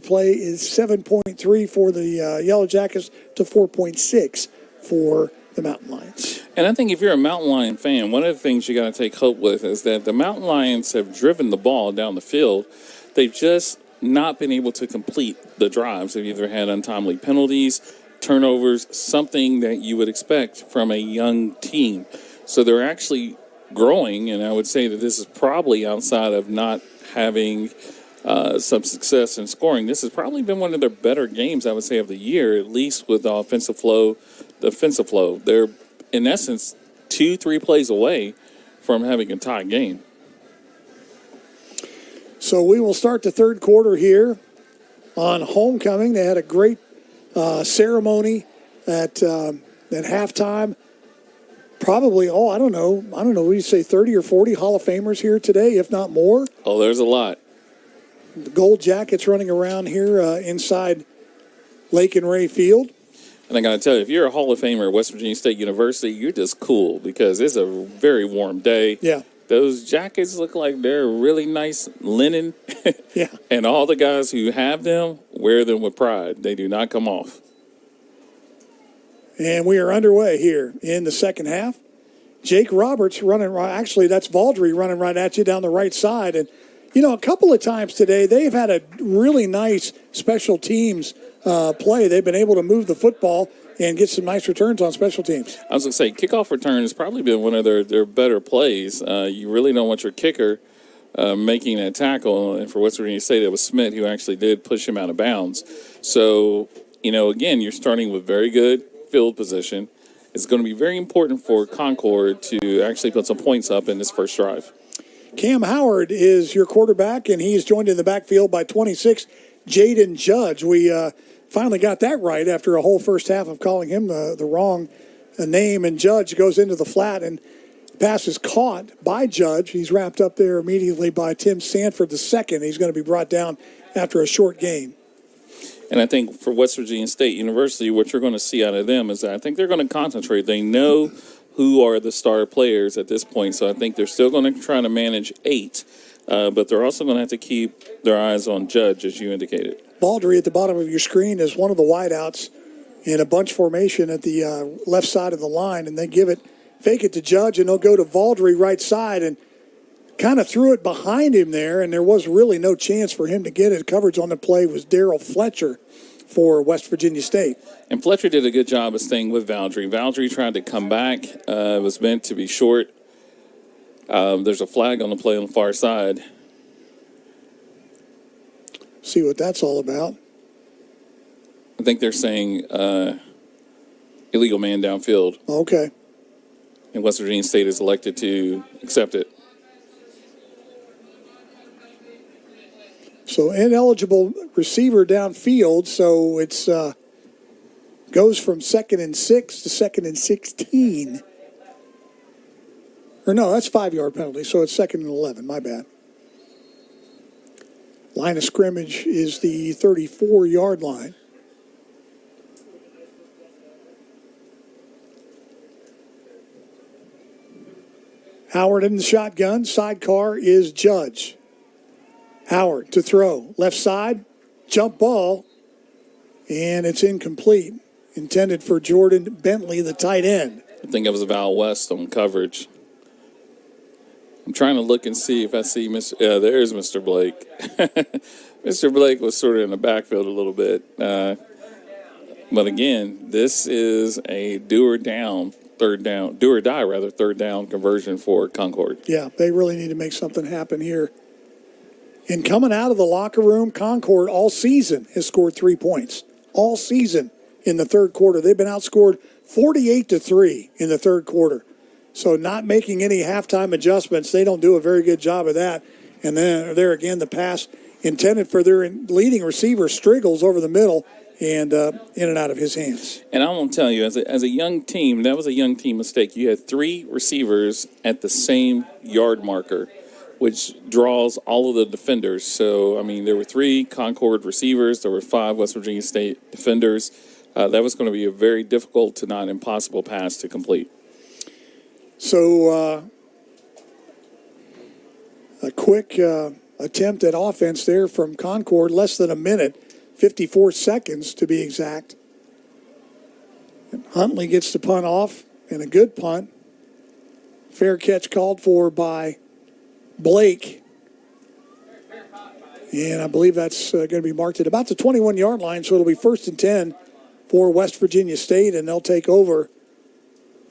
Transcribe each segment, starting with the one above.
play is 7.3 for the Yellow Jackets to 4.6 for the Mountain Lions. And I think if you're a Mountain Lion fan, one of the things you got to take hope with is that the Mountain Lions have driven the ball down the field. They've just not been able to complete the drives. They've either had untimely penalties, turnovers, something that you would expect from a young team. So they're actually growing, and I would say that this is probably outside of not having some success in scoring. This has probably been one of their better games, I would say, of the year, at least with the offensive flow, defensive flow. They're, in essence, 2-3 plays away from having a tied game. So we will start the third quarter here on homecoming. They had a great ceremony at halftime. Probably, I don't know, what do you say, 30 or 40 Hall of Famers here today, if not more? Oh, there's a lot. The Gold Jackets running around here inside Lake and Ray Field. And I got to tell you, if you're a Hall of Famer at West Virginia State University, you're just cool because it's a very warm day. Yeah. Those jackets look like they're really nice linen. Yeah. And all the guys who have them wear them with pride. They do not come off. And we are underway here in the second half. Jake Roberts running right. Actually, that's Valdry running right at you down the right side. And, you know, a couple of times today, they've had a really nice special teams play. They've been able to move the football and get some nice returns on special teams. I was going to say, kickoff return has probably been one of their better plays. You really don't want your kicker making that tackle. And for West Virginia State, it was Smith who actually did push him out of bounds. So, you know, again, you're starting with very good field position. It's going to be very important for Concord to actually put some points up in this first drive. Cam Howard is your quarterback, and he's joined in the backfield by 26, Jaden Judge. We finally got that right after a whole first half of calling him the wrong name. And Judge goes into the flat, and pass is caught by Judge. He's wrapped up there immediately by Tim Sanford II. He's going to be brought down after a short gain. And I think for West Virginia State University, what you're going to see out of them is that I think they're going to concentrate. They know who are the star players at this point, so I think they're still going to try to manage 8, but they're also going to have to keep their eyes on Judge, as you indicated. Baldry at the bottom of your screen is one of the wideouts in a bunch formation at the left side of the line, and they fake it to Judge, and they'll go to Valdry right side, and kind of threw it behind him there, and there was really no chance for him to get it. Coverage on the play was Darrell Fletcher for West Virginia State. And Fletcher did a good job of staying with Valdry. Valdry tried to come back. It was meant to be short. There's a flag on the play on the far side. See what that's all about. I think they're saying illegal man downfield. Okay. And West Virginia State is elected to accept it. So ineligible receiver downfield, so it's goes from 2nd and 6 to 2nd and 16. Or no, that's 5-yard penalty, so it's 2nd and 11, my bad. Line of scrimmage is the 34-yard line. Howard in the shotgun, sidecar is Judge. Howard to throw. Left side, jump ball, and it's incomplete. Intended for Jordan Bentley, the tight end. I think it was Val West on coverage. I'm trying to look and see if I see there's Mr. Blake. Mr. Blake was sort of in the backfield a little bit. But again, this is a do or die third down conversion for Concord. Yeah, they really need to make something happen here. And coming out of the locker room, Concord all season has scored 3 points. All season in the third quarter. They've been outscored 48-3 in the third quarter. So not making any halftime adjustments. They don't do a very good job of that. And then there again, the pass intended for their leading receiver, Striggles, over the middle and in and out of his hands. And I won't tell you, as a young team, that was a young team mistake. You had 3 receivers at the same yard marker, which draws all of the defenders. So, I mean, there were 3 Concord receivers. There were 5 West Virginia State defenders. That was going to be a very difficult to not impossible pass to complete. So, a quick attempt at offense there from Concord, less than a minute. 54 seconds to be exact. And Huntley gets the punt off, and a good punt. Fair catch called for by Blake. And I believe that's going to be marked at about the 21-yard line, so it'll be 1st and 10 for West Virginia State, and they'll take over.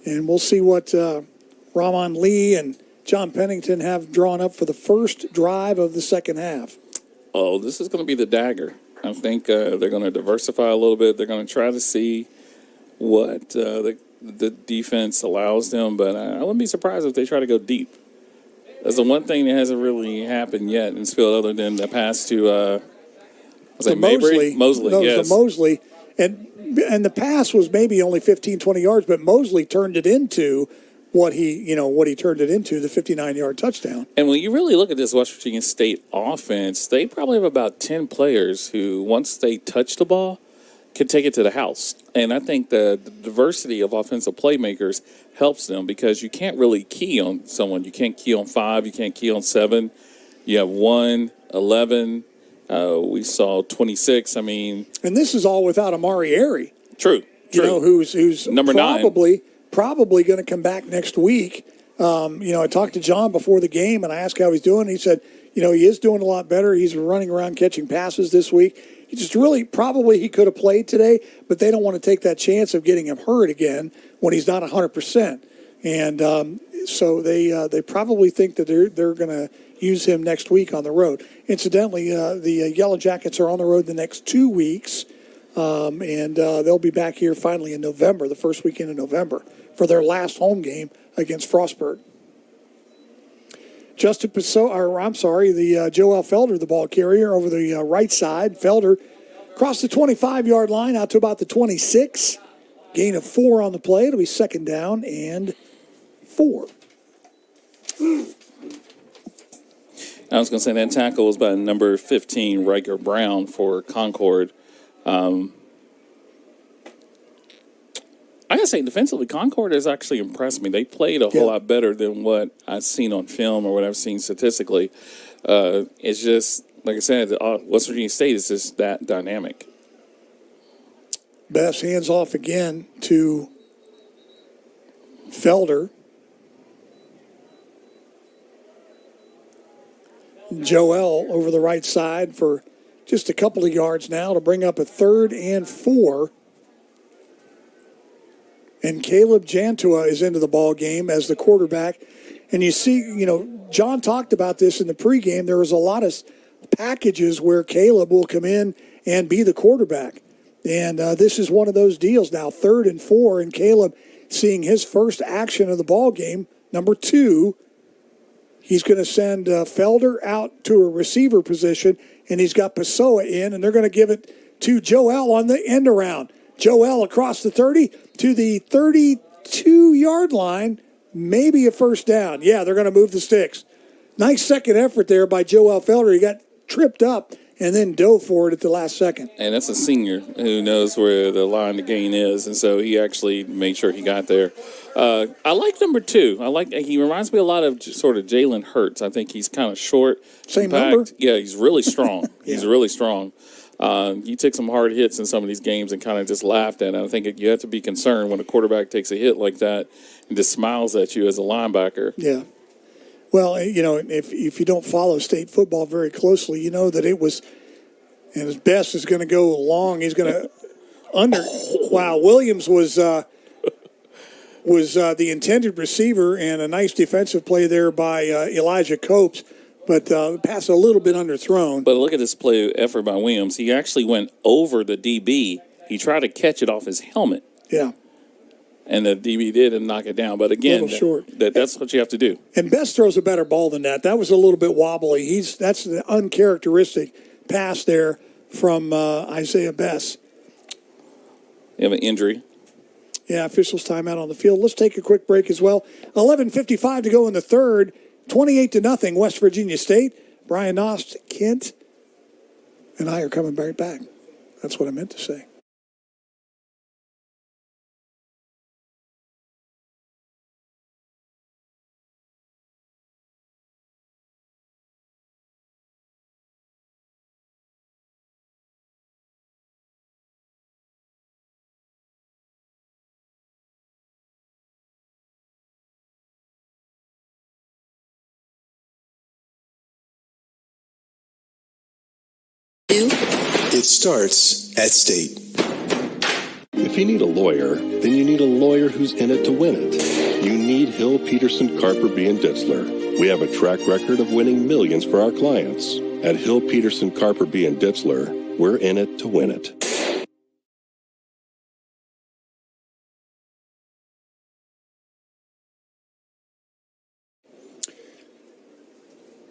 And we'll see what Rahman Lee and John Pennington have drawn up for the first drive of the second half. Oh, this is going to be the dagger. I think they're going to diversify a little bit. They're going to try to see what the defense allows them, but I wouldn't be surprised if they try to go deep. That's the one thing that hasn't really happened yet in this field, other than the pass to Mosley. Mosley, yes. To Mosley. And the pass was maybe only 15, 20 yards, but Mosley turned it into what he turned it into, the 59-yard touchdown. And when you really look at this West Virginia State offense, they probably have about 10 players who, once they touch the ball, can take it to the house. And I think the diversity of offensive playmakers helps them, because you can't really key on someone. You can't key on 5. You can't key on 7. You have 1, 11. We saw 26. I mean, and this is all without Amari Airy. True. Who's number probably going to come back next week. I talked to John before the game, and I asked how he's doing. He said, he is doing a lot better. He's running around catching passes this week. He just really probably he could have played today, but they don't want to take that chance of getting him hurt again when he's not 100%. And so they probably think that they're going to use him next week on the road. Incidentally, the Yellow Jackets are on the road the next 2 weeks, and they'll be back here finally in November, the first weekend in November, for their last home game against Frostburg. Joel Felder, the ball carrier, over the right side. Felder across the 25-yard line out to about the 26. Gain of 4 on the play. It'll be 2nd down and 4. I was going to say that tackle was by number 15, Riker Brown, for Concord. I got to say, defensively, Concord has actually impressed me. They played a whole lot better than what I've seen on film or what I've seen statistically. It's just, like I said, West Virginia State is just that dynamic. Best hands off again to Felder. Joel over the right side for just a couple of yards now to bring up a 3rd and 4. And Caleb Jantua is into the ball game as the quarterback. And you see, John talked about this in the pregame. There was a lot of packages where Caleb will come in and be the quarterback. And this is one of those deals now, 3rd and 4, and Caleb seeing his first action of the ball game, number 2. He's going to send Felder out to a receiver position, and he's got Pessoa in, and they're going to give it to Joel on the end around. Joel across the 30 to the 32-yard line, maybe a 1st down. Yeah, they're going to move the sticks. Nice second effort there by Joel Felder. He got tripped up and then dove for it at the last second. And that's a senior who knows where the line to gain is, and so he actually made sure he got there. I like number 2. He reminds me a lot of sort of Jalen Hurts. I think he's kind of short. Same compact. number? Yeah, he's really strong. He's really strong. He took some hard hits in some of these games and kind of just laughed at it. I think you have to be concerned when a quarterback takes a hit like that and just smiles at you as a linebacker. Yeah. Well, if you don't follow state football very closely, you know that it was, and his best is going to go long. He's going to under. Wow, Williams was the intended receiver, and a nice defensive play there by Elijah Copes. But pass a little bit underthrown. But look at this play effort by Williams. He actually went over the DB. He tried to catch it off his helmet. Yeah. And the DB did and knock it down. But again, that's what you have to do. And Best throws a better ball than that. That was a little bit wobbly. That's the uncharacteristic pass there from Isaiah Best. You have an injury. Yeah, officials timeout on the field. Let's take a quick break as well. 11:55 to go in the third. 28-0, West Virginia State. Brian Nost, Kent, and I are coming right back. That's what I meant to say. to? It starts at State. If you need a lawyer, then you need a lawyer who's in it to win it. You need Hill, Peterson, Carper, B. and Ditzler. We have a track record of winning millions for our clients. At Hill, Peterson, Carper, B. and Ditzler, we're in it to win it.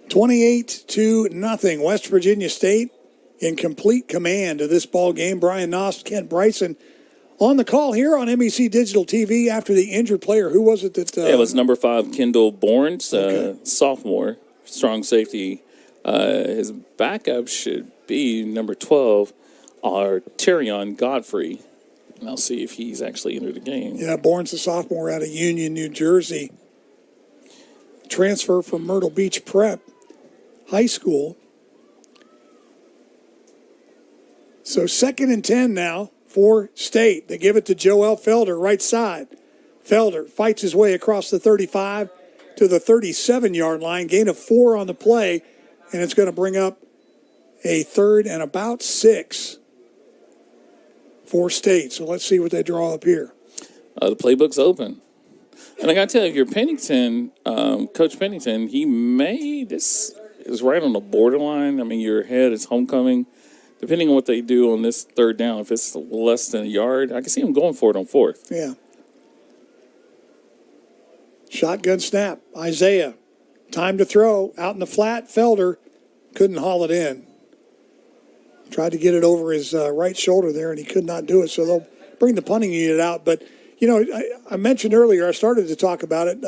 (28-0). West Virginia State in complete command of this ball game. Brian Noss, Kent Bryson on the call here on MEC Digital TV after the injured player. Who was it that? It was number 5, Kendall Bournes, sophomore, strong safety. His backup should be number 12, Terion Godfrey. And I'll see if he's actually entered the game. Yeah, Bournes, a sophomore out of Union, New Jersey. Transfer from Myrtle Beach Prep High School. So 2nd and 10 now for State. They give it to Joel Felder, right side. Felder fights his way across the 35 to the 37-yard line. Gain of 4 on the play, and it's going to bring up a 3rd and about 6 for State. So let's see what they draw up here. The playbook's open. And I got to tell you, if you're Pennington, Coach Pennington, this is right on the borderline. I mean, you're ahead, it's homecoming. Depending on what they do on this 3rd down, if it's less than a yard, I can see them going for it on 4th. Yeah. Shotgun snap. Isaiah. Time to throw. Out in the flat. Felder couldn't haul it in. Tried to get it over his right shoulder there, and he could not do it. So they'll bring the punting unit out. But, you know, I mentioned earlier, I started to talk about it.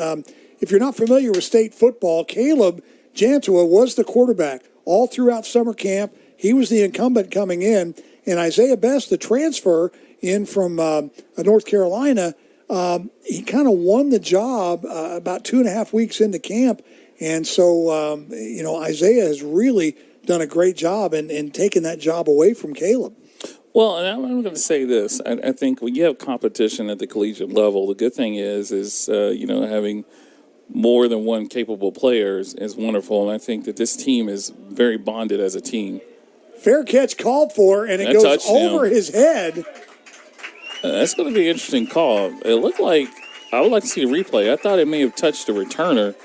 If you're not familiar with State football, Caleb Jantua was the quarterback all throughout summer camp. He was the incumbent coming in, and Isaiah Best, the transfer in from North Carolina, he kind of won the job about 2.5 weeks into camp. And so, Isaiah has really done a great job in taking that job away from Caleb. Well, and I'm going to say this. I think when you have competition at the collegiate level, the good thing is having more than one capable players is wonderful. And I think that this team is very bonded as a team. Fair catch called for, and it goes over his head. That's going to be an interesting call. It looked like, I would like to see a replay. I thought it may have touched the returner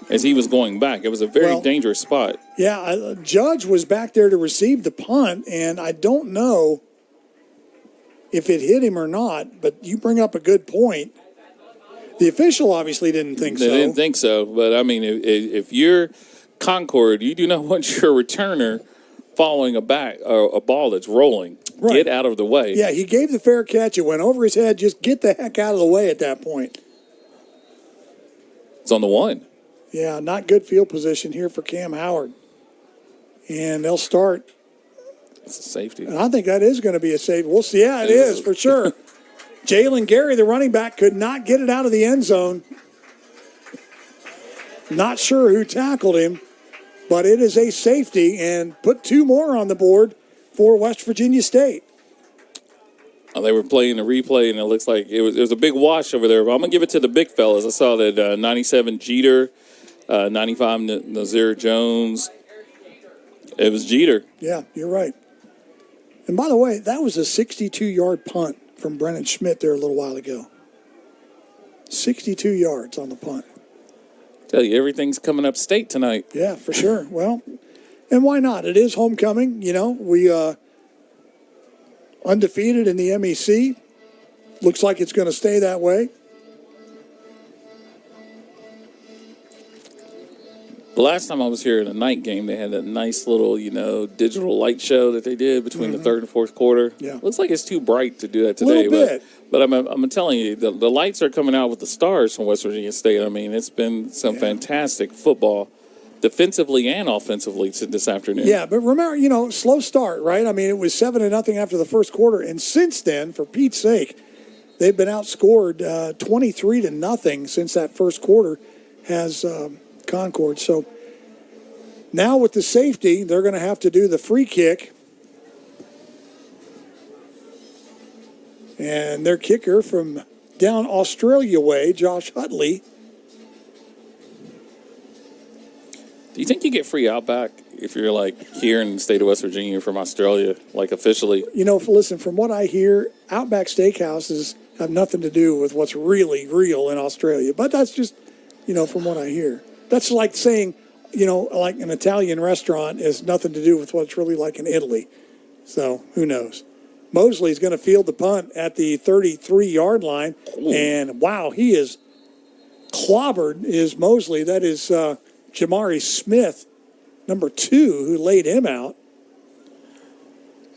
as he was going back. It was a very dangerous spot. Yeah, Judge was back there to receive the punt, and I don't know if it hit him or not, but you bring up a good point. The official obviously didn't think so. They didn't think so, but I mean, if you're Concord, you do not want your returner following a ball that's rolling. Right. Get out of the way. Yeah, he gave the fair catch. It went over his head. Just get the heck out of the way at that point. It's on the 1. Yeah, not good field position here for Cam Howard. And they'll start. It's a safety. And I think that is going to be a safety. We'll see. Yeah, it is for sure. Jalen Gary, the running back, could not get it out of the end zone. Not sure who tackled him, but it is a safety, and put 2 more on the board for West Virginia State. They were playing the replay, and it looks like it was a big wash over there. But I'm going to give it to the big fellas. I saw that 97 Jeter, 95 Nazir Jones. It was Jeter. Yeah, you're right. And by the way, that was a 62-yard punt from Brennan Schmidt there a little while ago. 62 yards on the punt. Tell you, everything's coming up State tonight. Yeah, for sure. Well, and why not? It is homecoming. You know, we undefeated in the MEC. Looks like it's going to stay that way. The last time I was here in a night game, they had a nice little, digital light show that they did between the 3rd and 4th quarter. Yeah. Looks like it's too bright to do that today. A little bit. But I'm telling you, the lights are coming out with the stars from West Virginia State. I mean, it's been some fantastic football, defensively and offensively, this afternoon. Yeah, but remember, slow start, right? I mean, it was 7-0 after the first quarter. And since then, for Pete's sake, they've been outscored 23-0 since that first quarter has Concord. So now with the safety, they're going to have to do the free kick. And their kicker from down Australia way, Josh Utley. Do you think you get free Outback if you're like here in the state of West Virginia from Australia, like officially. You know, listen, from what I hear, Outback Steakhouses have nothing to do with what's really real in Australia. But that's just, from what I hear. That's like saying, like an Italian restaurant has nothing to do with what's really like in Italy. So who knows? Mosley's going to field the punt at the 33-yard line. Ooh. And, wow, he is clobbered, is Mosley. That is Jamari Smith, number 2, who laid him out.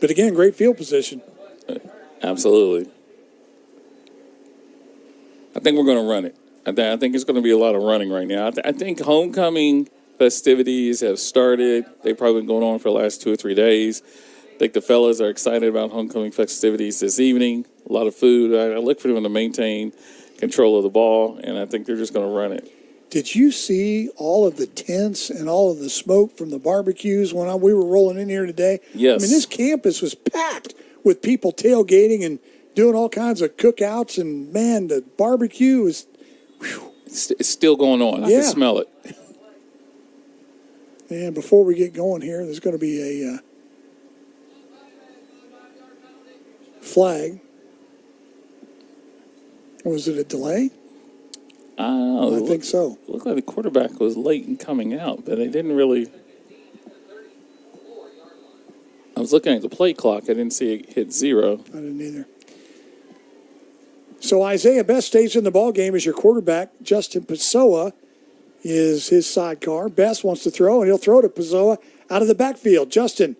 But, again, great field position. Absolutely. I think we're going to run it. I think it's going to be a lot of running right now. I think homecoming festivities have started. They've probably been going on for the last 2 or 3 days. I think the fellas are excited about homecoming festivities this evening. A lot of food. I look for them to maintain control of the ball, and I think they're just going to run it. Did you see all of the tents and all of the smoke from the barbecues when we were rolling in here today? Yes. I mean, this campus was packed with people tailgating and doing all kinds of cookouts, and, man, the barbecue is... It's still going on. I can smell it. And before we get going here, there's going to be a flag. Was it a delay? I don't know. I think so. It looked like the quarterback was late in coming out, but they didn't really... I was looking at the play clock. I didn't see it hit 0. I didn't either. So Isaiah Best stays in the ball game as your quarterback. Justin Pessoa is his sidecar. Best wants to throw, and he'll throw to Pessoa out of the backfield. Justin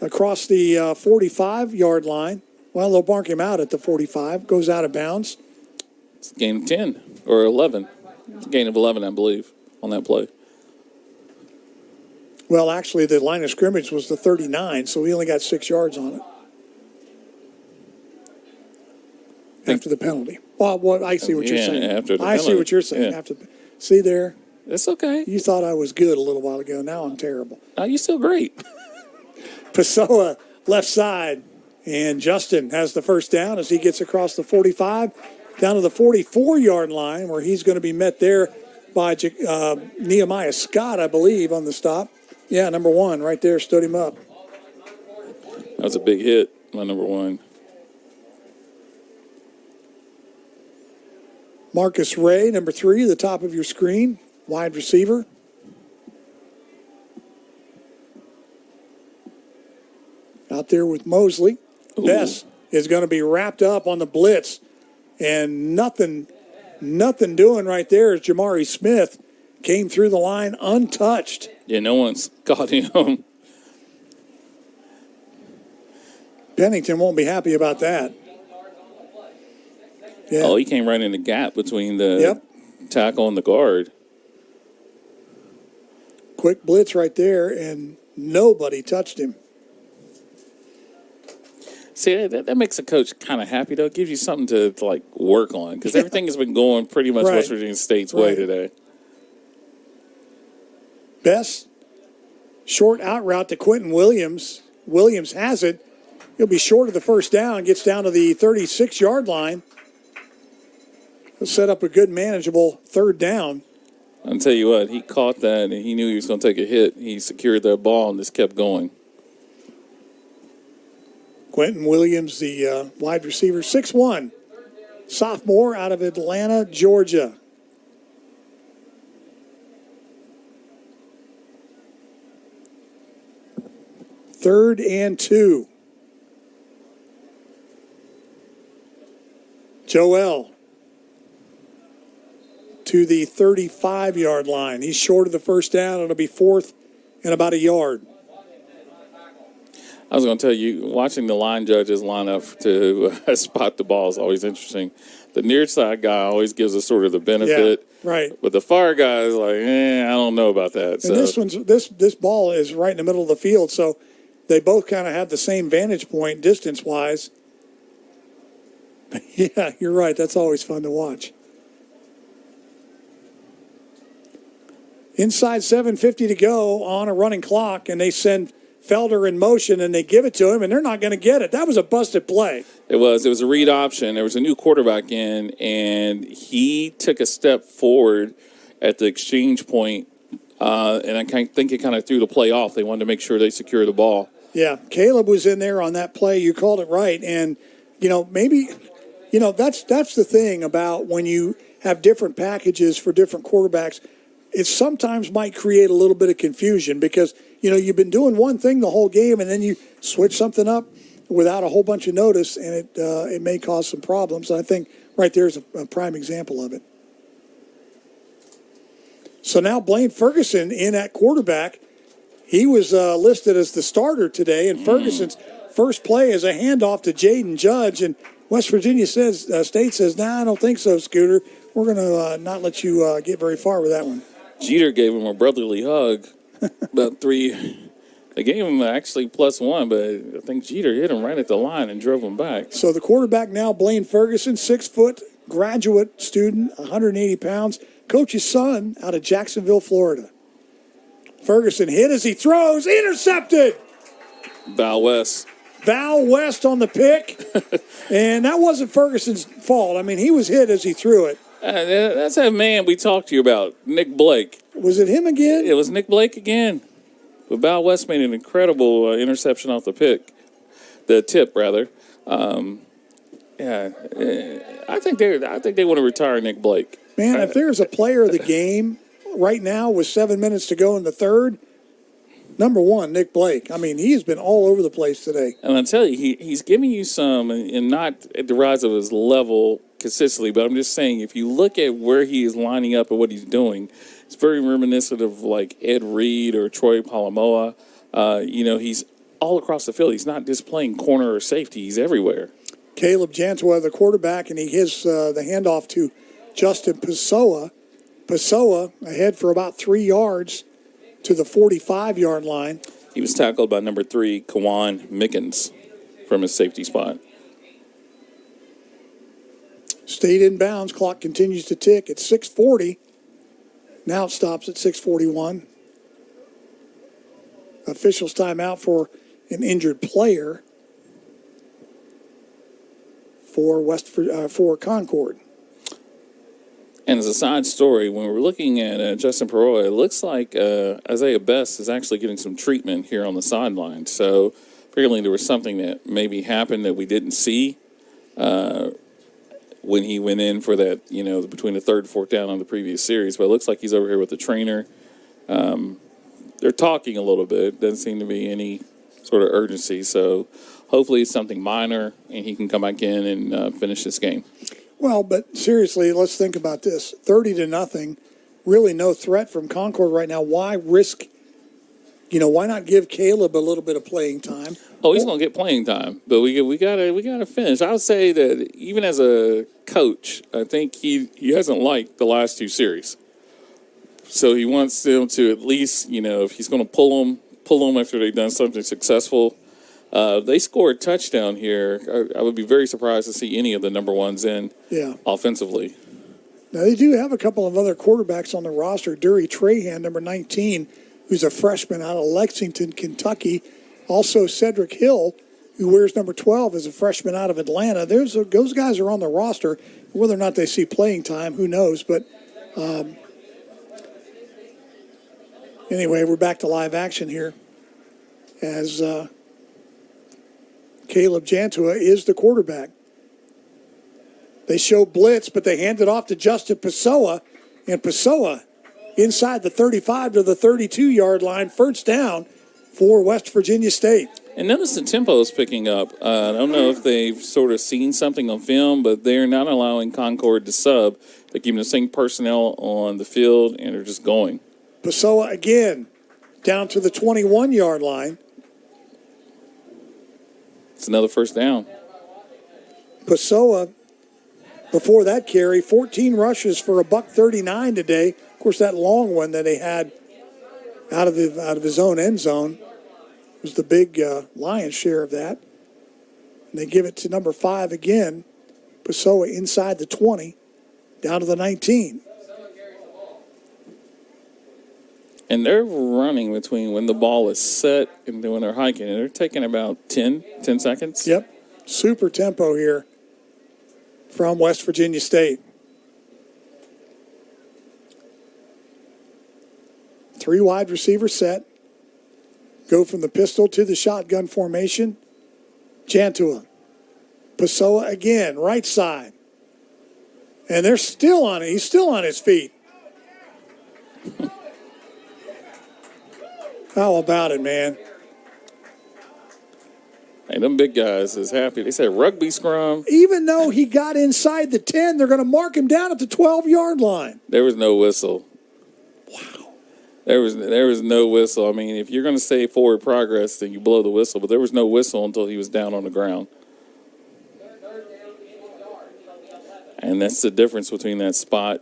across the 45-yard line. Well, they'll mark him out at the 45. Goes out of bounds. It's a gain of 10 or 11. It's a gain of 11, I believe, on that play. Well, actually, the line of scrimmage was the 39, so he only got 6 yards on it. After the penalty. Well, I see what you're saying. After the I see what you're saying. Yeah. See there? It's okay. You thought I was good a little while ago. Now I'm terrible. You're still great. Pessoa left side. And Justin has the first down as he gets across the 45 down to the 44-yard line, where he's going to be met there by Nehemiah Scott, I believe, on the stop. Yeah, number 1 right there stood him up. That was a big hit, my number 1. Marcus Ray, number 3, the top of your screen, wide receiver. Out there with Mosley. Bess is going to be wrapped up on the blitz. And nothing doing right there as Jamari Smith came through the line untouched. Yeah, no one's got him. Pennington won't be happy about that. Yeah. Oh, he came right in the gap between the tackle and the guard. Quick blitz right there, and nobody touched him. See, that makes a coach kind of happy, though. It gives you something to like work on, because everything has been going pretty much West Virginia State's way today. Best short out route to Quentin Williams. Williams has it. He'll be short of the first down, gets down to the 36-yard line. He'll set up a good, manageable third down. I'll tell you what, he caught that, and he knew he was going to take a hit. He secured that ball and just kept going. Quentin Williams, the wide receiver, 6'1", sophomore out of Atlanta, Georgia. Third and 2. Joel to the 35-yard line. He's short of the first down. It'll be fourth and about a yard. I was going to tell you, watching the line judges line up to spot the ball is always interesting. The near side guy always gives us sort of the benefit. Yeah, right. But the far guy is like, I don't know about that. And this ball is right in the middle of the field, so they both kind of have the same vantage point distance-wise. Yeah, you're right. That's always fun to watch. Inside 7:50 to go on a running clock, and they send Felder in motion, and they give it to him, and they're not going to get it. That was a busted play. It was a read option. There was a new quarterback in, and he took a step forward at the exchange point And I think it kind of threw the play off. They wanted to make sure they secure the ball. Yeah, Caleb was in there on that play. You called it right. And, maybe, that's the thing about when you have different packages for different quarterbacks. It sometimes might create a little bit of confusion because, you've been doing one thing the whole game and then you switch something up without a whole bunch of notice, and it may cause some problems. I think right there is a prime example of it. So now Blaine Ferguson in at quarterback. He was listed as the starter today, and Ferguson's first play is a handoff to Jaden Judge, and West Virginia State says, "Nah, I don't think so, Scooter. We're going to not let you get very far with that one." Jeter gave him a brotherly hug. About 3. They gave him actually +1, but I think Jeter hit him right at the line and drove him back. So the quarterback now, Blaine Ferguson, 6-foot graduate student, 180 pounds. Coach's son out of Jacksonville, Florida. Ferguson hit as he throws, intercepted. Val West on the pick, and that wasn't Ferguson's fault. I mean, he was hit as he threw it. That's that man we talked to you about, Nick Blake. Was it him again? It was Nick Blake again. But Val West made an incredible interception off the tip, rather. I think they want to retire Nick Blake. Man, if there's a player of the game right now with 7 minutes to go in the third, number one, Nick Blake. I mean, he's been all over the place today. And I tell you, he's giving you some, and not at the rise of his level consistently, but I'm just saying, if you look at where he is lining up and what he's doing, it's very reminiscent of like Ed Reed or Troy Polamalu. He's all across the field. He's not just playing corner or safety. He's everywhere. Caleb Jantua, the quarterback, and he gives the handoff to Justin Pessoa. Pessoa ahead for about 3 yards to the 45-yard line. He was tackled by number 3, Kawan Mickens, from his safety spot. State inbounds. Clock continues to tick at 6:40. Now it stops at 6:41. Officials timeout for an injured player for Concord. And as a side story, when we're looking at Justin Peroy, it looks like Isaiah Best is actually getting some treatment here on the sideline. So apparently there was something that maybe happened that we didn't see when he went in for that, between the third and fourth down on the previous series. But it looks like he's over here with the trainer. They're talking a little bit. Doesn't seem to be any sort of urgency. So hopefully it's something minor and he can come back in and finish this game. Well, but seriously, let's think about this. 30-0, really no threat from Concord right now. Why risk, why not give Caleb a little bit of playing time? Oh, he's going to get playing time, but we gotta finish. I would say that even as a coach, I think he hasn't liked the last 2 series. So he wants them to at least, if he's going to pull them after they've done something successful. They scored a touchdown here. I would be very surprised to see any of the number ones in offensively. Now, they do have a couple of other quarterbacks on the roster. Dury Trahan, number 19, who's a freshman out of Lexington, Kentucky. Also Cedric Hill, who wears number 12, is a freshman out of Atlanta. Those guys are on the roster. Whether or not they see playing time, who knows. But anyway, we're back to live action here as Caleb Jantua is the quarterback. They show blitz, but they hand it off to Justin Pessoa, and Pessoa inside the 35 to the 32-yard line, first down for West Virginia State. And notice the tempo is picking up. I don't know if they've sort of seen something on film, but they're not allowing Concord to sub. They're keeping the same personnel on the field, and they're just going. Pessoa again down to the 21-yard line. It's another first down. Pessoa, before that carry, 14 rushes for $139 today. Of course, that long one that he had out of his own end zone was the big lion's share of that. And they give it to number 5 again. Pessoa inside the 20, down to the 19. And they're running between when the ball is set and when they're hiking. And they're taking about 10 seconds. Yep. Super tempo here from West Virginia State. 3 wide receiver set. Go from the pistol to the shotgun formation. Jantua. Pessoa again, right side. And they're still on it. He's still on his feet. How about it, man? Hey, them big guys is happy. They said rugby scrum. Even though he got inside the 10, they're going to mark him down at the 12-yard line. There was no whistle. Wow. There was no whistle. I mean, if you're going to say forward progress, then you blow the whistle. But there was no whistle until he was down on the ground. And that's the difference between that spot.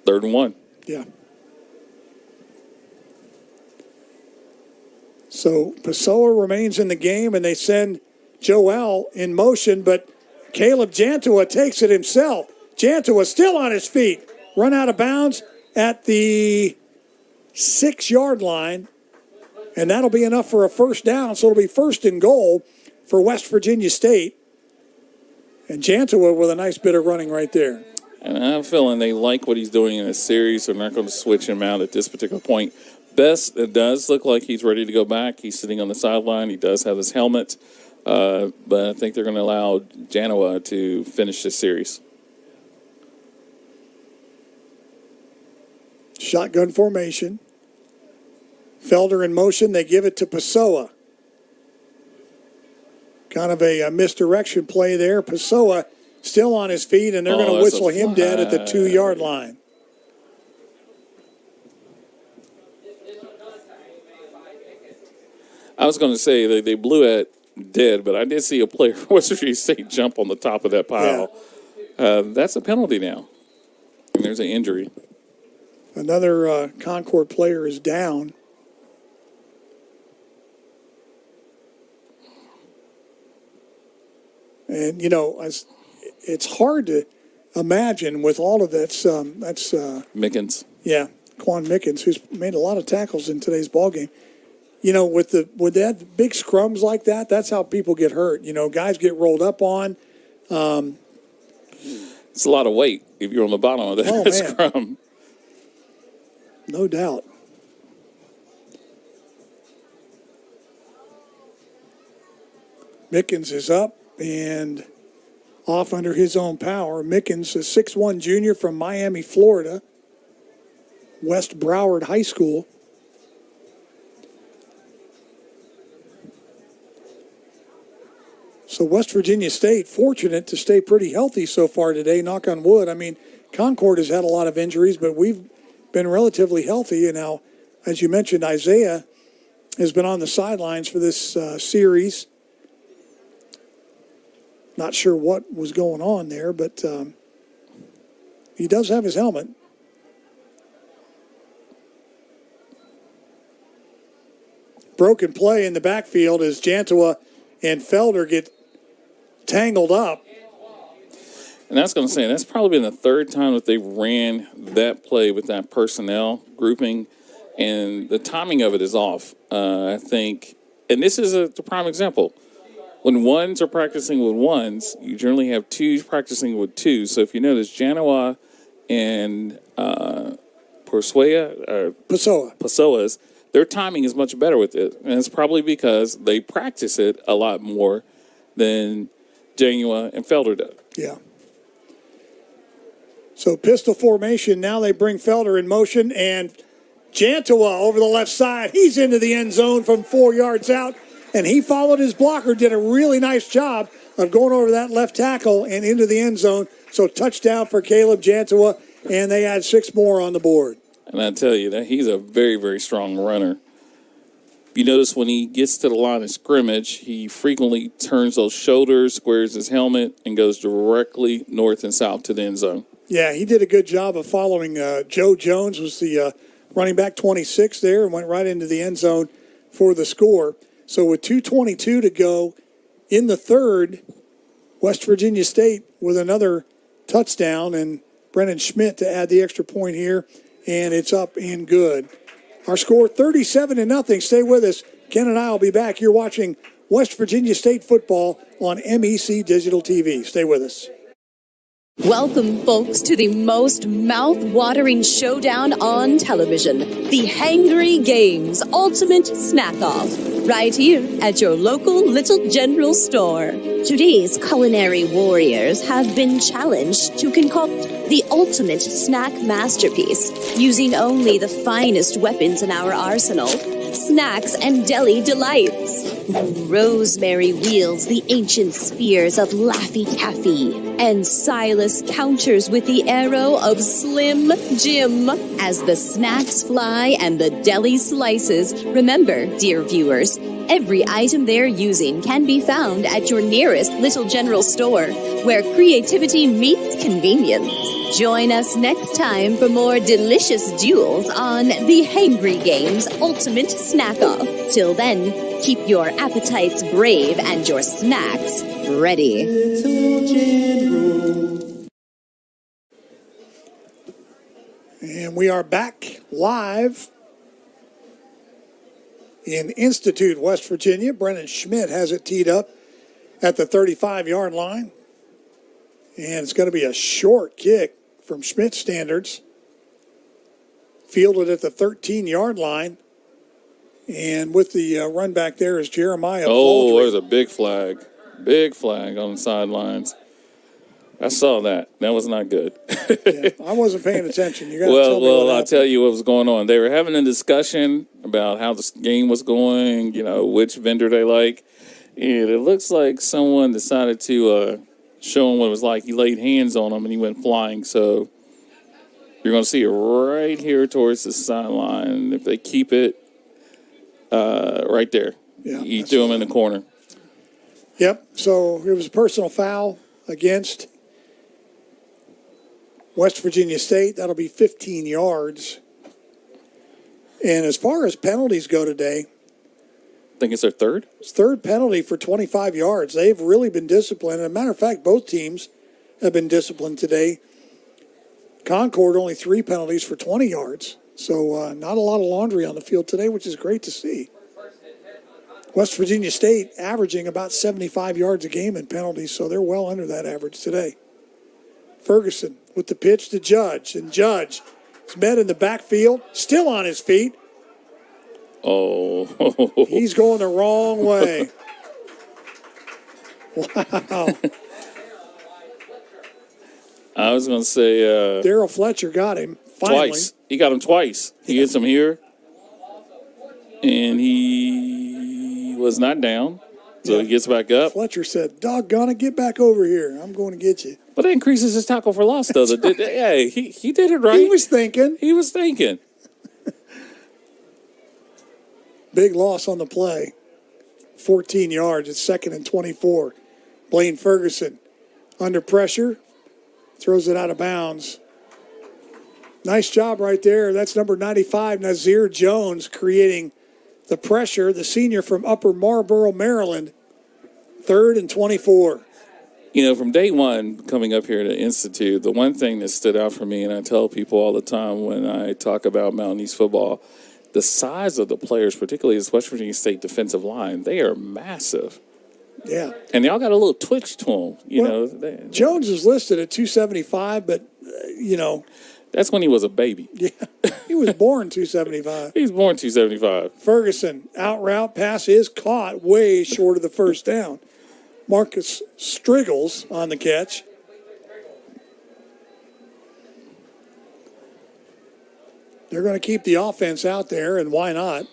3rd and 1. Yeah. So Pessoa remains in the game, and they send Joel in motion, but Caleb Jantua takes it himself. Jantua still on his feet. Run out of bounds at the 6-yard line, and that'll be enough for a first down, so it'll be 1st and goal for West Virginia State. And Jantua with a nice bit of running right there. And I'm feeling they like what he's doing in this series, so they're not going to switch him out at this particular point. Best, it does look like he's ready to go back. He's sitting on the sideline. He does have his helmet. But I think they're going to allow Janua to finish this series. Shotgun formation. Felder in motion. They give it to Pessoa. Kind of a misdirection play there. Pessoa still on his feet, and they're going to whistle him dead at the 2-yard line. I was going to say they blew it dead, but I did see a player from West Virginia State jump on the top of that pile. Yeah. That's a penalty now. And there's an injury. Another Concord player is down. And, you know, it's hard to imagine with all of that's Mickens. Yeah, Quan Mickens, who's made a lot of tackles in today's ballgame. You know, with that big scrums like that, that's how people get hurt. You know, guys get rolled up on. It's a lot of weight if you're on the bottom of that scrum. No doubt. Mickens is up and off under his own power. Mickens, a 6'1" junior from Miami, Florida, West Broward High School. So West Virginia State, fortunate to stay pretty healthy so far today, knock on wood. I mean, Concord has had a lot of injuries, but we've been relatively healthy. And now, as you mentioned, Isaiah has been on the sidelines for this series. Not sure what was going on there, but he does have his helmet. Broken play in the backfield as Jantua and Felder get tangled up. And that's going to say that's probably been the 3rd time that they ran that play with that personnel grouping, and the timing of it is off. I think, and this is a prime example. When ones are practicing with ones, you generally have twos practicing with twos. So if you notice, Janua and Pessoa's, their timing is much better with it. And it's probably because they practice it a lot more than Janua and Felder do. Yeah. So pistol formation. Now they bring Felder in motion, and Jantua over the left side. He's into the end zone from 4 yards out, and he followed his blocker, did a really nice job of going over that left tackle and into the end zone. So touchdown for Caleb Jantua, and they add 6 more on the board. And I tell you that he's a very, very strong runner. You notice when he gets to the line of scrimmage, he frequently turns those shoulders, squares his helmet, and goes directly north and south to the end zone. Yeah, he did a good job of following. Joe Jones was the running back 26 there and went right into the end zone for the score. So with 2:22 to go in the third, West Virginia State with another touchdown, and Brennan Schmidt to add the extra point here, and it's up and good. Our score 37-0. Stay with us. Ken and I will be back. You're watching West Virginia State football on MEC Digital TV. Stay with us. Welcome, folks, to the most mouth-watering showdown on television, the Hangry Games Ultimate Snack-Off, right here at your local Little General store. Today's culinary warriors have been challenged to concoct the ultimate snack masterpiece, using only the finest weapons in our arsenal, snacks and deli delights. Rosemary wields the ancient spears of Laffy Taffy, and Silas counters with the arrow of Slim Jim. As the snacks fly and the deli slices, remember, dear viewers, every item they're using can be found at your nearest Little General store, where creativity meets convenience. Join us next time for more delicious duels on the Hangry Games Ultimate Snack-Off. Till then, keep your appetites brave and your snacks ready. And we are back live in Institute, West Virginia. Brennan Schmidt has it teed up at the 35-yard line. And it's going to be a short kick from Schmidt standards. Fielded at the 13-yard line. And with the run back there is Jeremiah Oh, Baldry. there's a big flag. Big flag on the sidelines. I saw that. That was not good. Yeah, I wasn't paying attention. You got to tell me Well, what I'll happened. tell you what was going on. They were having a discussion about how the game was going, which vendor they like. And it looks like someone decided to show him what it was like. He laid hands on him and he went flying. So you're going to see it right here towards the sideline. If they keep it right there, Yeah, he threw him in the corner. Yep, so it was a personal foul against West Virginia State. That'll be 15 yards. And as far as penalties go today, I think it's their third. it's third penalty for 25 yards. They've really been disciplined. As a matter of fact, both teams have been disciplined today. Concord only 3 penalties for 20 yards. So not a lot of laundry on the field today, which is great to see. West Virginia State averaging about 75 yards a game in penalties, so they're well under that average today. Ferguson with the pitch to Judge, and Judge is met in the backfield, still on his feet. Oh. He's going the wrong way. Wow. I was going to say Daryl Fletcher got him finally. twice. He got him twice. He gets him here, and he was not down, so he gets back up. Fletcher said, doggone it, get back over here. I'm going to get you. But it increases his tackle for loss, does it? Yeah, he did it right. He was thinking. He was thinking. Big loss on the play. 14 yards. It's 2nd and 24. Blaine Ferguson under pressure. Throws it out of bounds. Nice job right there. That's number 95, Nazir Jones, creating the pressure. The senior from Upper Marlboro, Maryland. 3rd and 24. From day one coming up here to Institute, the one thing that stood out for me, and I tell people all the time when I talk about Mountain East football, the size of the players, particularly this West Virginia State defensive line, they are massive. Yeah. And they all got a little twitch to them. Jones is listed at 275, but, That's when he was a baby. yeah, he was born 275. He's born 275. Ferguson, out route pass is caught way short of the first down. Marcus Striggles on the catch. They're going to keep the offense out there, and why not?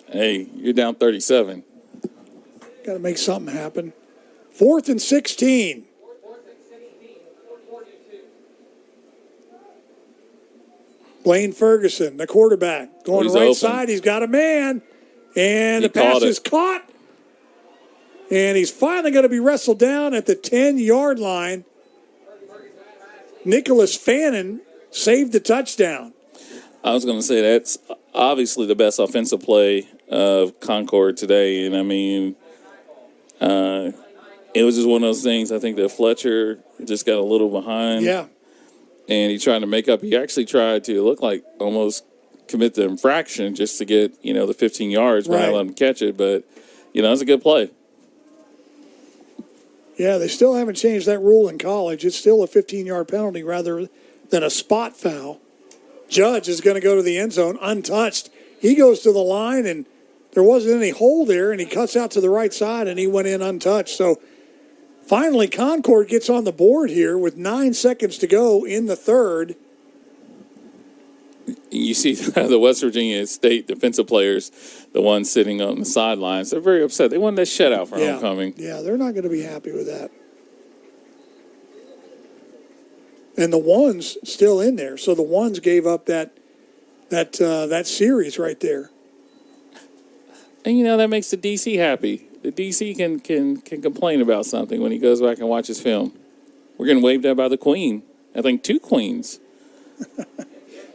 Hey, you're down 37. Got to make something happen. 4th and 16. Blaine Ferguson, the quarterback, going He's right open. side. He's got a man, and He the pass caught it. is caught. And he's finally going to be wrestled down at the 10-yard line. Nicholas Fannin saved the touchdown. I was going to say that's obviously the best offensive play of Concord today. And, I mean, it was just one of those things. I think that Fletcher just got a little behind. Yeah. And he tried to make up. He actually tried to look like almost commit the infraction just to get, the 15 yards, but I Right. let him catch it. But, it's a good play. Yeah, they still haven't changed that rule in college. It's still a 15-yard penalty rather than a spot foul. Judge is going to go to the end zone untouched. He goes to the line, and there wasn't any hole there, and he cuts out to the right side, and he went in untouched. So finally, Concord gets on the board here with 9 seconds to go in the third. You see the West Virginia State defensive players, the ones sitting on the sidelines, they're very upset. They wanted that shutout for homecoming. Yeah, they're not going to be happy with that. And the ones still in there. So the ones gave up that series right there. And, that makes the DC happy. The DC can complain about something when he goes back and watches film. We're getting waved at by the Queen. I think 2 queens.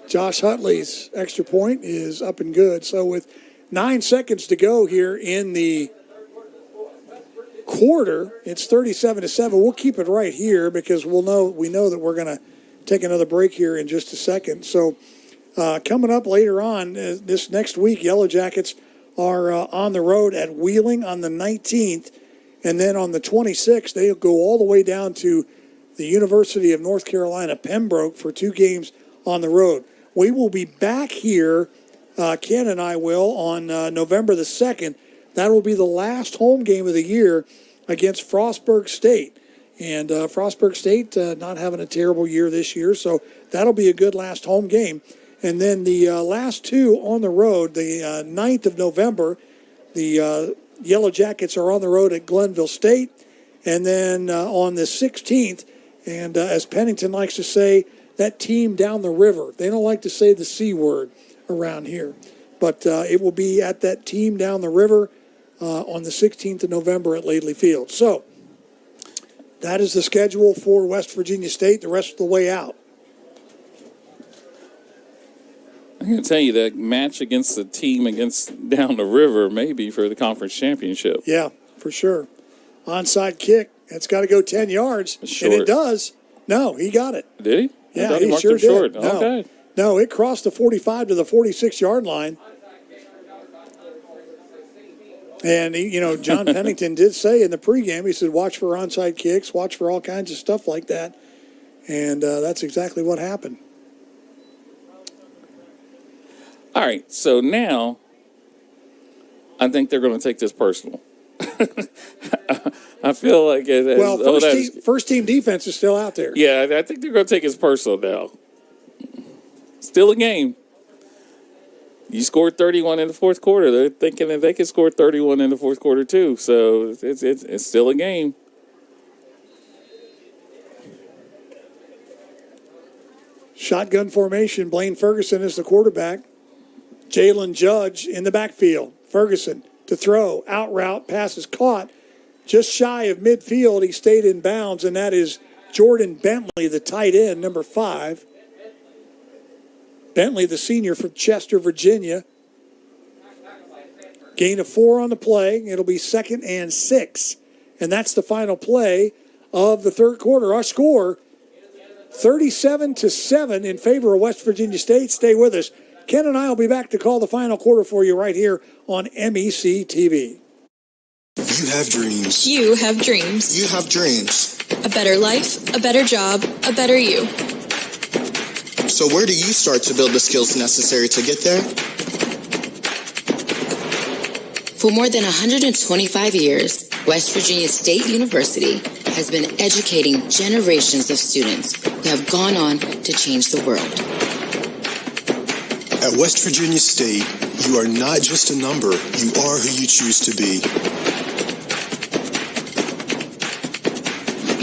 Josh Hutley's extra point is up and good. So with 9 seconds to go here in the quarter, it's 37-7. We'll keep it right here because we know that we're going to take another break here in just a second. So coming up later on this next week, Yellow Jackets are on the road at Wheeling on the 19th, and then on the 26th they'll go all the way down to the University of North Carolina, Pembroke, for 2 games on the road. We will be back here, Ken and I will, on November the 2nd. That will be the last home game of the year against Frostburg State. And Frostburg State not having a terrible year this year, so that'll be a good last home game. And then the last 2 on the road, the 9th of November, the Yellow Jackets are on the road at Glenville State. And then on the 16th, and as Pennington likes to say, that team down the river. They don't like to say the C word around here. But it will be at that team down the river on the 16th of November at Laidley Field. So that is the schedule for West Virginia State the rest of the way out. I'm going to tell you that match against the team against down the river maybe for the conference championship. Yeah, for sure. Onside kick. It's got to go 10 yards. Short. And it does. No, he got it. Did he? Yeah, I thought he marked sure it short. did. No, okay. No, it crossed the 45 to the 46-yard line. And, John Pennington did say in the pregame, he said, watch for onside kicks, watch for all kinds of stuff like that. And that's exactly what happened. All right, so now I think they're going to take this personal. I feel like first team defense is still out there. Yeah, I think they're going to take it personal now. Still a game. You scored 31 in the fourth quarter. They're thinking that they can score 31 in the fourth quarter too. So it's still a game. Shotgun formation. Blaine Ferguson is the quarterback. Jalen Judge in the backfield. Ferguson to throw. Out route. Pass is caught. Just shy of midfield. He stayed in bounds, and that is Jordan Bentley, the tight end, number 5. Bentley, the senior from Chester, Virginia. Gain of 4 on the play. It'll be 2nd and 6. And that's the final play of the third quarter. Our score, 37-7 in favor of West Virginia State. Stay with us. Ken and I will be back to call the final quarter for you right here on MEC TV. You have dreams. You have dreams. You have dreams. A better life, a better job, a better you. So where do you start to build the skills necessary to get there? For more than 125 years, West Virginia State University has been educating generations of students who have gone on to change the world. At West Virginia State, you are not just a number, you are who you choose to be.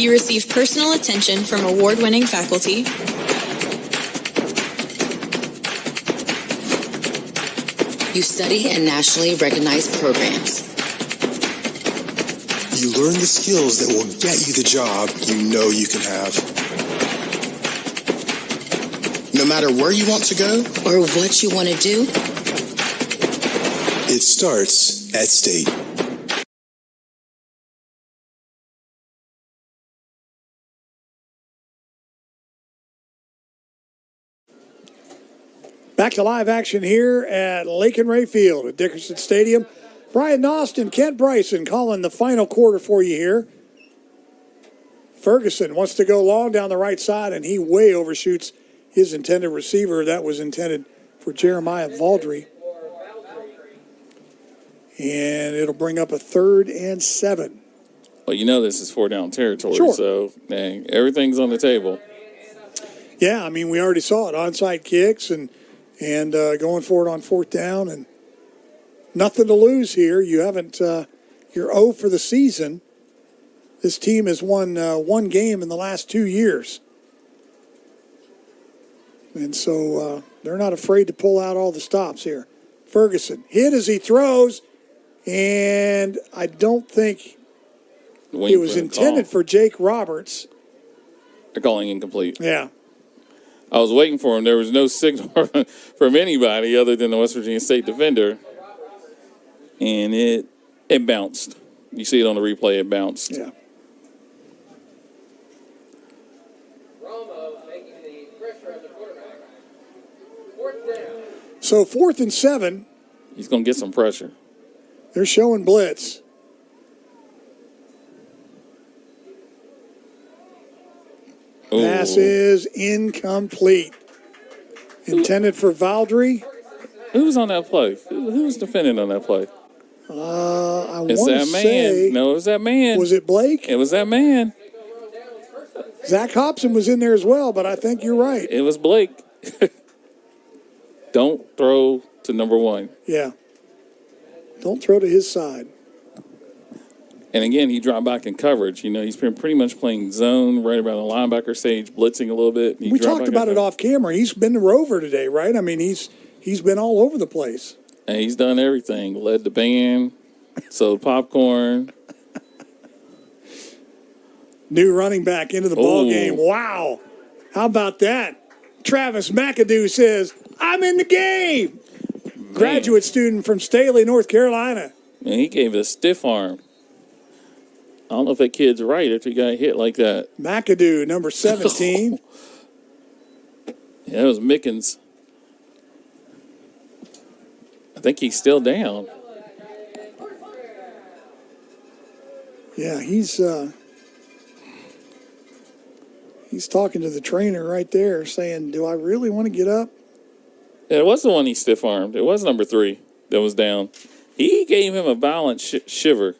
You receive personal attention from award-winning faculty. You study in nationally recognized programs. You learn the skills that will get you the job you know you can have. No matter where you want to go or what you want to do, it starts at State. Back to live action here at Lake and Ray Field at Dickerson Stadium. Brian Austin, Kent Bryson calling the final quarter for you here. Ferguson wants to go long down the right side, and he way overshoots his intended receiver. That was intended for Jeremiah Valdry. And it'll bring up a 3rd and 7. Well, you know this is 4-down territory, Sure. so dang, everything's on the table. Yeah, I mean, we already saw it. Onside kicks and going for it on 4th down, and nothing to lose here. You haven't, you're 0 for the season. This team has won one game in the last 2 years. And so they're not afraid to pull out all the stops here. Ferguson hit as he throws, and I don't think it was intended for Jake Roberts. They're calling incomplete. Yeah. I was waiting for him. There was no signal from anybody other than the West Virginia State defender. And it bounced. You see it on the replay, it bounced. Yeah. So 4th and 7. He's going to get some pressure. They're showing blitz. Ooh. Pass is incomplete. Intended for Valdry. Who was on that play? Who was defending on that play? I It's want to that man. say. No, it was that man. Was it Blake? It was that man. Zach Hobson was in there as well, but I think you're right. It was Blake. Don't throw to number 1. Yeah. Don't throw to his side. And again, he dropped back in coverage. You know, he's been pretty much playing zone right around the linebacker stage, blitzing a little bit. We talked about it off camera. He's been the rover today, right? I mean, he's been all over the place. And he's done everything. Led the band, sold popcorn. New running back into the ball game. Wow. How about that? Travis McAdoo says, I'm in the game. Man. Graduate student from Staley, North Carolina. And he gave a stiff arm. I don't know if that kid's right if he got hit like that. McAdoo, number 17. Yeah, that was Mickens. I think he's still down. Yeah, he's talking to the trainer right there saying, do I really want to get up? Yeah, it was the one he stiff-armed. It was number 3 that was down. He gave him a violent shiver.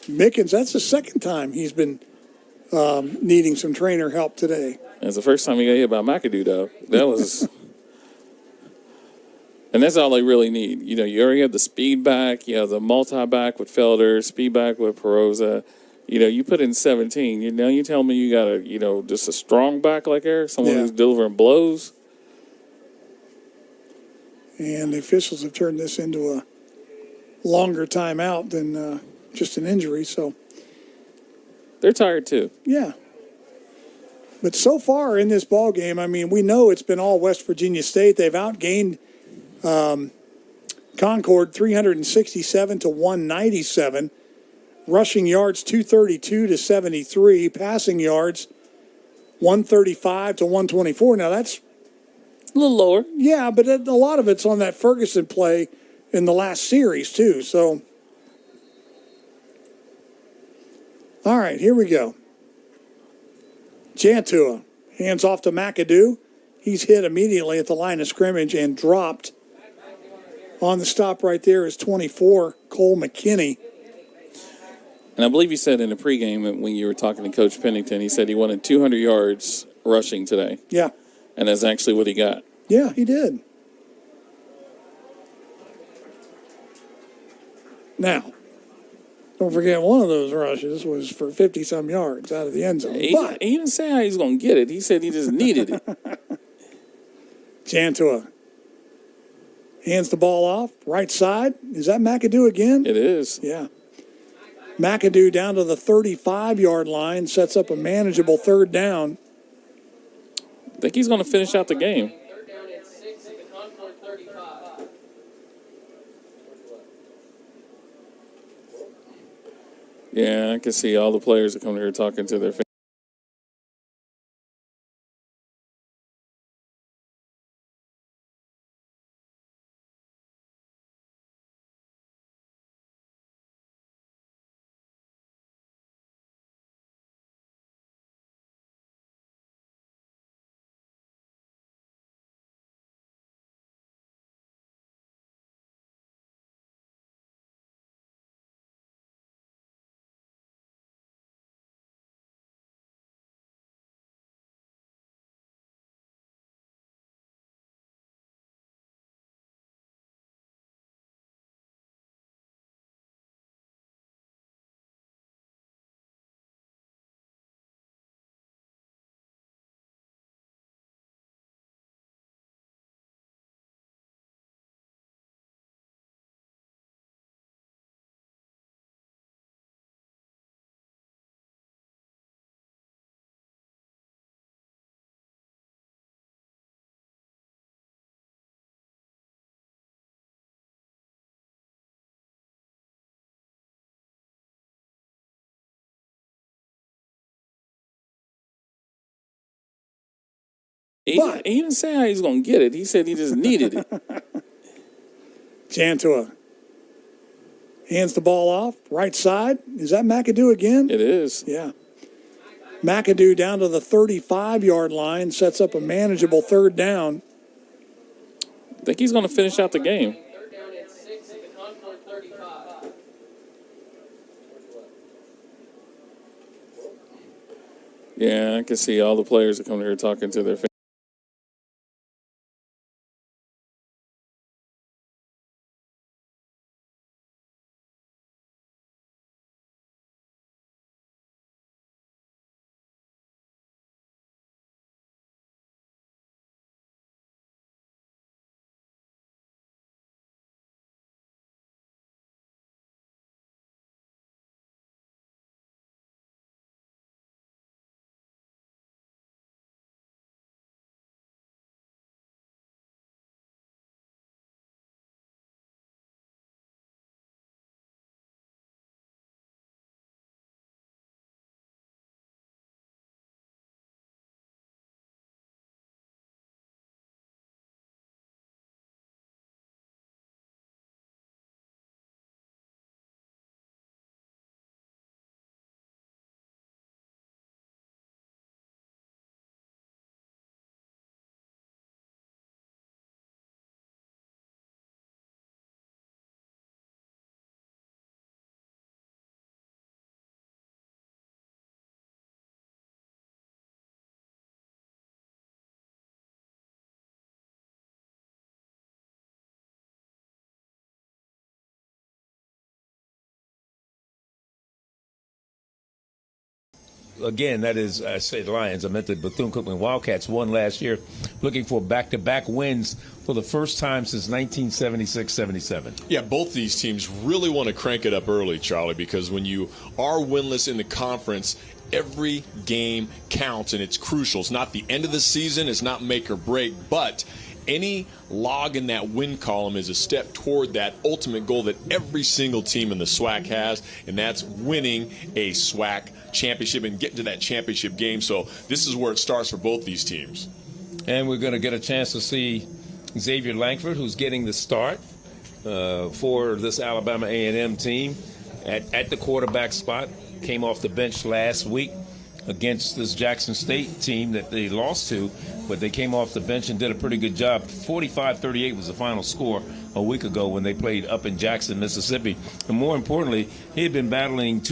Mickens, that's the second time he's been needing some trainer help today. That's the first time he got hit by McAdoo, though. That was... And that's all they really need. You know, you already have the speed back. You have the multi-back with Felder, speed back with Perosa. You know, you put in 17. You tell me you got just a strong back like Eric, someone who's delivering blows. And the officials have turned this into a longer timeout than just an injury. So they're tired too. Yeah. But so far in this ball game, I mean, we know it's been all West Virginia State. They've outgained Concord 367 to 197. Rushing yards 232 to 73. Passing yards 135 to 124. Now that's a little lower. Yeah, but a lot of it's on that Ferguson play in the last series too. So, all right, here we go. Jantua hands off to McAdoo. He's hit immediately at the line of scrimmage and dropped. On the stop right there is 24, Cole McKinney. And I believe you said in the pregame when you were talking to Coach Pennington, he said he wanted 200 yards rushing today. Yeah. And that's actually what he got. Yeah, he did. Now, don't forget one of those rushes was for 50-some yards out of the end zone. He didn't say how he's going to get it. He said he just needed it. Jantua hands the ball off, right side. Is that McAdoo again? It is. Yeah. McAdoo down to the 35-yard line, sets up a manageable 3rd down. I think he's going to finish out the game. Yeah, I can see all the players that come here talking to their fans. He didn't say how he's going to get it. He said he just needed it. Jantua hands the ball off, right side. Is that McAdoo again? It is. Yeah. McAdoo down to the 35-yard line, sets up a manageable third down. I think he's going to finish out the game. Third down and 6 at the Concord 35. Yeah, I can see all the players that come here talking to their fans. Again, that is, I say Lions, I meant the Bethune-Cookman Wildcats won last year, looking for back-to-back wins for the first time since 1976-77. Yeah, both these teams really want to crank it up early, Charlie, because when you are winless in the conference, every game counts, and it's crucial. It's not the end of the season. It's not make or break, but any log in that win column is a step toward that ultimate goal that every single team in the SWAC has, and that's winning a SWAC championship and getting to that championship game. So this is where it starts for both these teams. And we're going to get a chance to see Xavier Langford, who's getting the start for this Alabama A&M team at the quarterback spot. Came off the bench last week against this Jackson State team that they lost to, but they came off the bench and did a pretty good job. 45-38 was the final score a week ago when they played up in Jackson, Mississippi. And more importantly, he had been battling